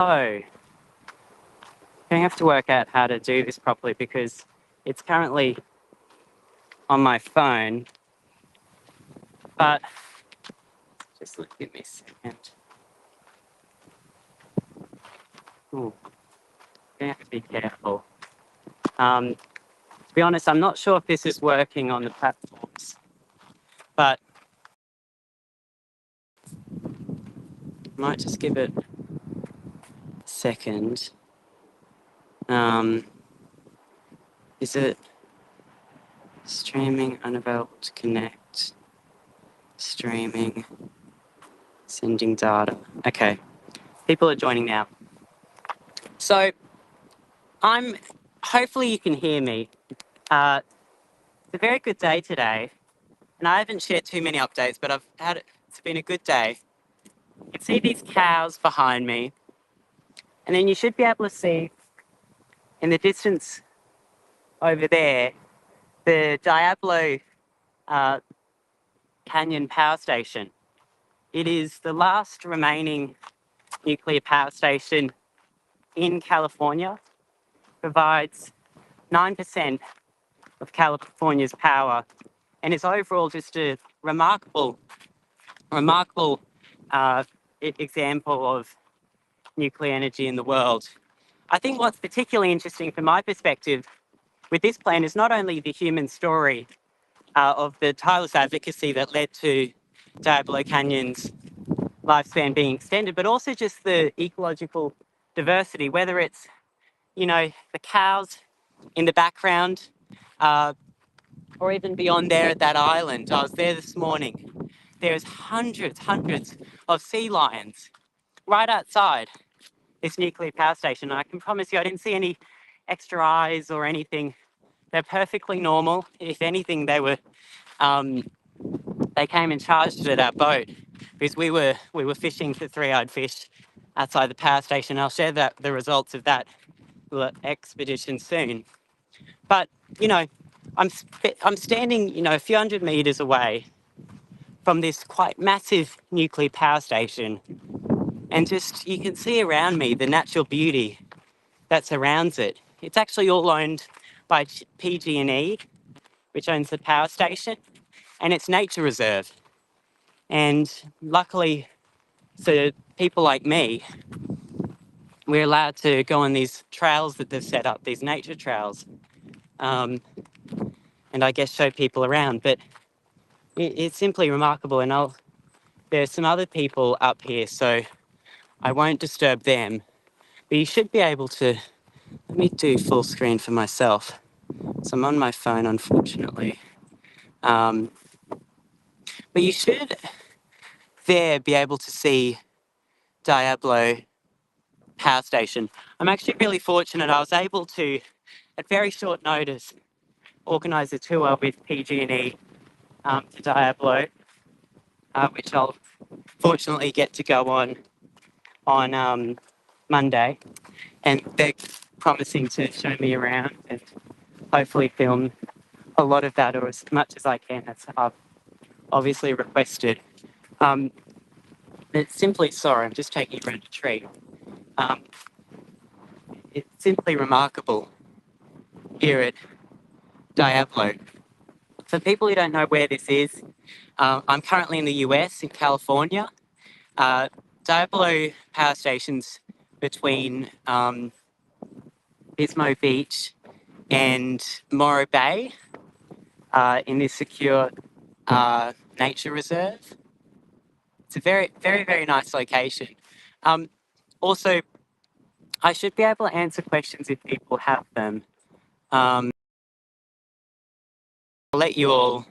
I'm going to have to work out how to do this properly because it's currently on my phone, but just give me a second. Ooh, I'm going to have to be careful. To be honest, I'm not sure if this is working on the platforms, but I might just give it a second. Is it streaming, unavailable to connect, streaming, sending data? Okay, people are joining now. So hopefully you can hear me. It's a very good day today, and I haven't shared too many updates, but it's been a good day. You can see these cows behind me, and then you should be able to see in the distance over there, the Diablo Canyon power station. It is the last remaining nuclear power station in California, provides 9% of California's power, and is overall just a remarkable example of nuclear energy in the world. I think what's particularly interesting from my perspective with this plan is not only the human story of the tireless advocacy that led to Diablo Canyon's lifespan being extended, but also just the ecological diversity, whether it's, the cows in the background, or even beyond there at that island. I was there this morning. There's hundreds of sea lions right outside this nuclear power station. And I can promise you, I didn't see any extra eyes or anything. They're perfectly normal. If anything, they came and charged at our boat because we were fishing for three-eyed fish outside the power station. I'll share the results of that expedition soon. But I'm standing a few hundred meters away from this quite massive nuclear power station, and just you can see around me the natural beauty that surrounds it. It's actually all owned by PG&E, which owns the power station, and it's nature reserve. And luckily for people like me, we're allowed to go on these trails that they've set up, these nature trails, and I guess show people around. But it's simply remarkable. And there's some other people up here, so I won't disturb them. But you should be able to, let me do full screen for myself. So I'm on my phone, unfortunately. But you should there be able to see Diablo power station. I'm actually really fortunate. I was able to, at very short notice, organise a tour with PG&E to Diablo, which I'll fortunately get to go on Monday, and they're promising to show me around and hopefully film a lot of that, or as much as I can, as I've obviously requested. It's simply, sorry, I'm just taking you around a tree. It's simply remarkable here at Diablo. For people who don't know where this is, I'm currently in the US, in California. Diablo power station's between Pismo Beach and Morro Bay in this secure nature reserve. It's a very, very, very nice location. Also, I should be able to answer questions if people have them. I'll let you all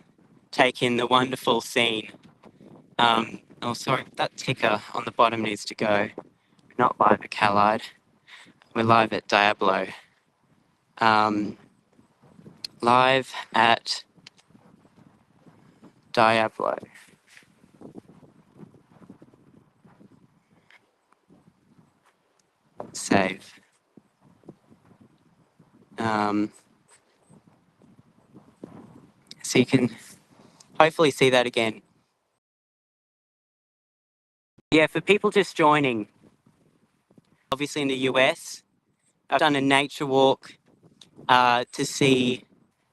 take in the wonderful scene. Oh, sorry, that ticker on the bottom needs to go. We're not live at Callide. We're live at Diablo. Live at Diablo. Save. So you can hopefully see that again. Yeah, for people just joining, obviously in the US. I've done a nature walk to see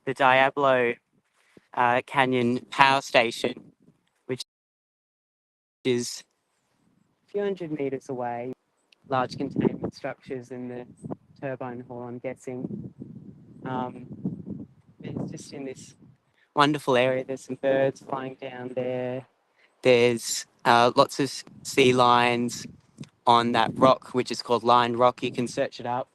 the Diablo Canyon power station, which is a few hundred meters away. Large containment structures in the turbine hall, I'm guessing. It's just in this wonderful area. There's some birds flying down there. There's lots of sea lions on that rock, which is called Lion Rock. You can search it up.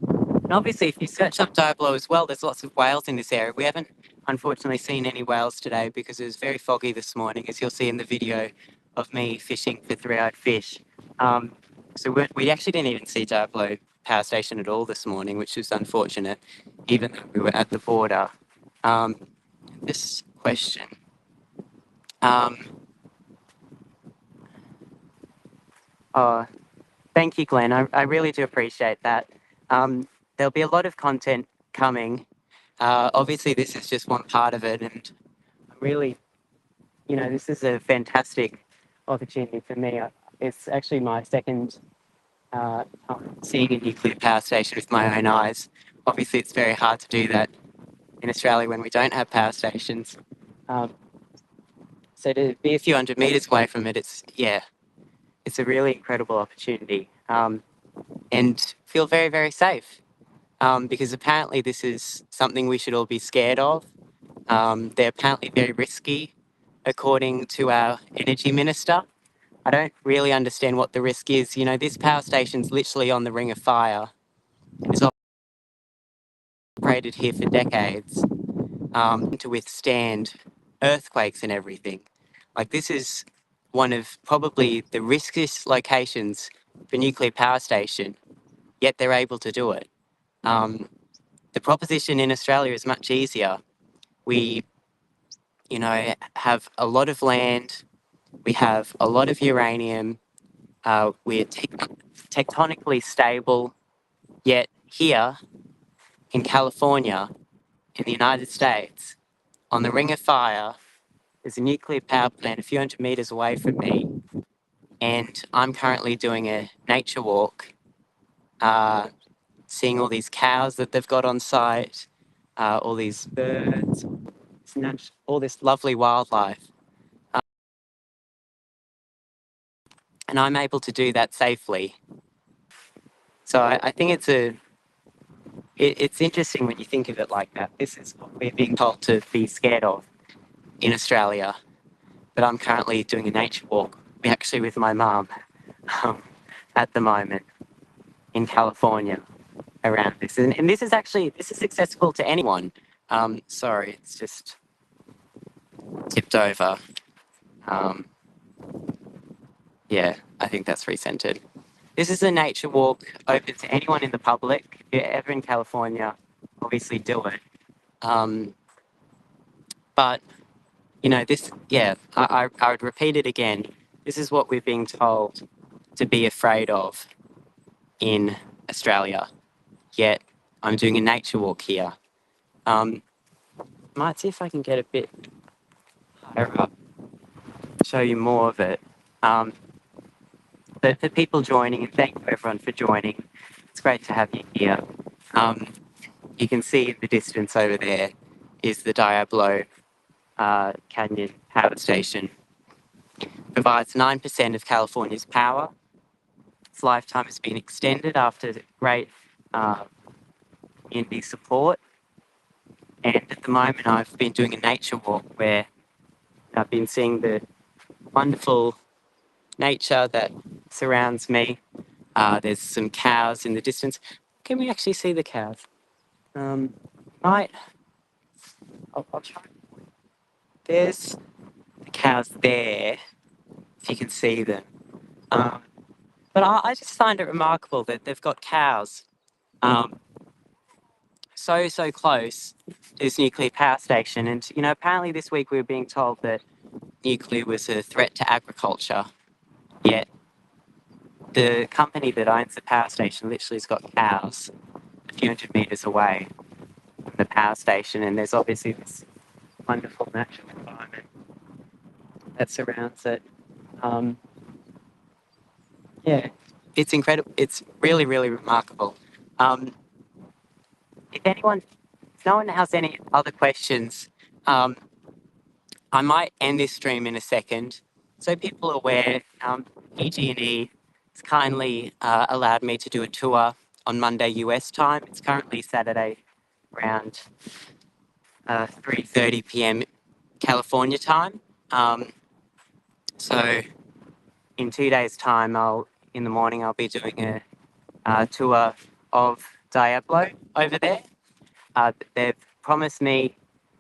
And obviously, if you search up Diablo as well, there's lots of whales in this area. We haven't, unfortunately, seen any whales today because it was very foggy this morning, as you'll see in the video of me fishing for three-eyed fish. So we actually didn't even see Diablo Power Station at all this morning, which was unfortunate, even though we were at the border. This question. Oh, thank you, Glenn. I really do appreciate that. There'll be a lot of content coming. Obviously, this is just one part of it, and really, this is a fantastic opportunity for me. It's actually my second time seeing a nuclear power station with my own eyes. Obviously, it's very hard to do that in Australia when we don't have power stations. So to be a few hundred meters away from it, it's a really incredible opportunity, and feel very, very safe. Because apparently this is something we should all be scared of. They're apparently very risky, according to our energy minister. I don't really understand what the risk is. This power station's literally on the ring of fire. It's operated here for decades to withstand earthquakes and everything. Like, this is one of probably the riskiest locations for nuclear power station, yet they're able to do it. The proposition in Australia is much easier. We, have a lot of land, we have a lot of uranium, we're tectonically stable, yet here in California, in the United States, on the Ring of Fire, there's a nuclear power plant a few hundred meters away from me, and I'm currently doing a nature walk, seeing all these cows that they've got on site, all these birds, all this lovely wildlife. And I'm able to do that safely. So I think it's interesting when you think of it like that. This is what we're being told to be scared of in Australia. But I'm currently doing a nature walk, actually with my mum, at the moment in California around this. And this is accessible to anyone. Sorry, it's just tipped over. Yeah, I think that's recentered. This is a nature walk open to anyone in the public. If you're ever in California, obviously do it. But, I would repeat it again. This is what we're being told to be afraid of in Australia. Yet I'm doing a nature walk here. Might see if I can get a bit higher up, show you more of it. But for people joining, and thank you everyone for joining, it's great to have you here. You can see in the distance over there is the Diablo Canyon power station. Provides 9% of California's power. Its lifetime has been extended after great community support. And at the moment, I've been doing a nature walk where I've been seeing the wonderful nature that surrounds me. There's some cows in the distance. Can we actually see the cows? I'll try. There's the cows there, if you can see them. But I just find it remarkable that they've got cows so close to this nuclear power station. And, apparently this week we were being told that nuclear was a threat to agriculture. Yet the company that owns the power station literally has got cows a few hundred meters away from the power station. And there's obviously this wonderful natural environment that surrounds it. Yeah, it's incredible. It's really, really remarkable. Um, if no one has any other questions, um, I might end this stream in a second. So people are aware, EG&E has kindly allowed me to do a tour on Monday US time. It's currently Saturday around 3:30 p.m. California time. So in 2 days' time, in the morning I'll be doing a tour of Diablo over there. They've promised me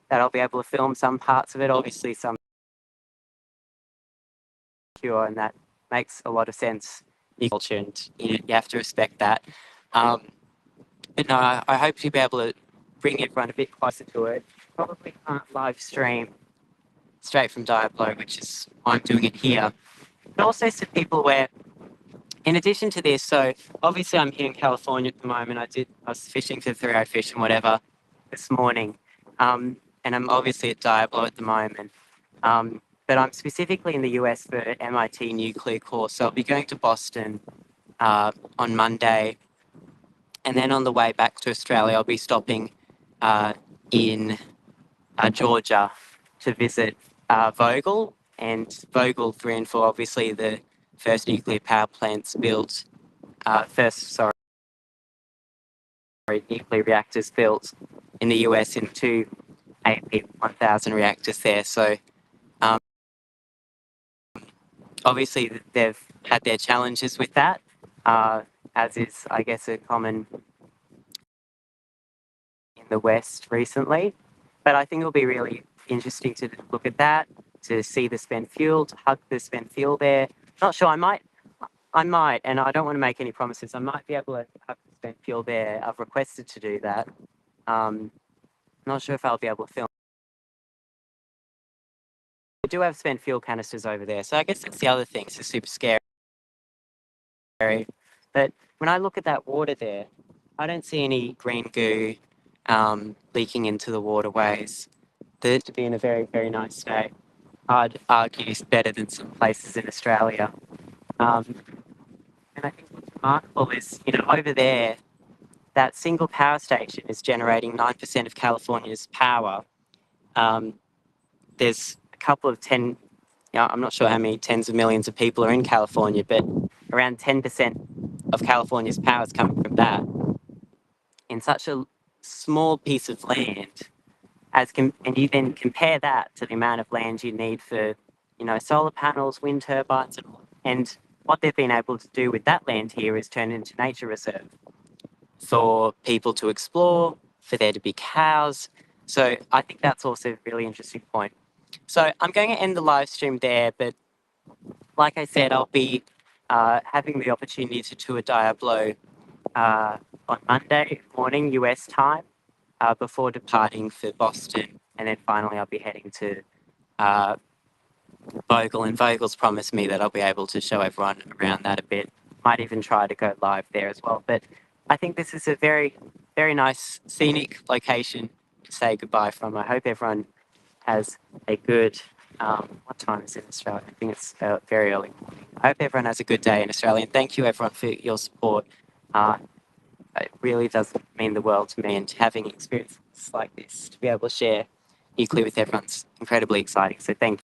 that I'll be able to film some parts of it, obviously some pure, and that makes a lot of sense. Culture, and you have to respect that. But no, I hope to be able to bring everyone a bit closer to it. Probably can't live stream straight from Diablo, which is why I'm doing it here. But also some people where, in addition to this, so obviously I'm here in California at the moment. I was fishing for 3-0 fish and whatever this morning. And I'm obviously at Diablo at the moment. But I'm specifically in the US for MIT nuclear course. So I'll be going to Boston on Monday. And then on the way back to Australia, I'll be stopping in Georgia to visit Vogel. And Vogel 3 and 4, obviously the first nuclear power plants built, nuclear reactors built in the US in 2 AP1000 reactors there. So obviously they've had their challenges with that, as is, I guess, a common in the West recently. But I think it'll be really interesting to look at that, to see the spent fuel, to hug the spent fuel there. Not sure, I might, and I don't want to make any promises. I might be able to hug the spent fuel there. I've requested to do that. Not sure if I'll be able to film. We do have spent fuel canisters over there, so I guess that's the other thing. It's super scary. But when I look at that water there, I don't see any green goo leaking into the waterways. They're to be in a very, very nice state. I'd argue it's better than some places in Australia. And I think what's remarkable is, over there, that single power station is generating 9% of California's power. There's a couple of I'm not sure how many tens of millions of people are in California, but around 10% of California's power is coming from that. In such a small piece of land, and you then compare that to the amount of land you need for, solar panels, wind turbines, and what they've been able to do with that land here is turn it into nature reserve for people to explore, for there to be cows. So I think that's also a really interesting point. So I'm going to end the live stream there, but like I said, I'll be having the opportunity to tour Diablo on Monday morning US time before departing for Boston. And then finally I'll be heading to Vogel, and Vogel's promised me that I'll be able to show everyone around that a bit. Might even try to go live there as well. But I think this is a very, very nice scenic location to say goodbye from. I hope everyone has a good, what time is it in Australia? I think it's very early morning. I hope everyone has a good day in Australia, and thank you everyone for your support. It really does mean the world to me, and having experiences like this to be able to share equally with everyone's incredibly exciting. So thank you.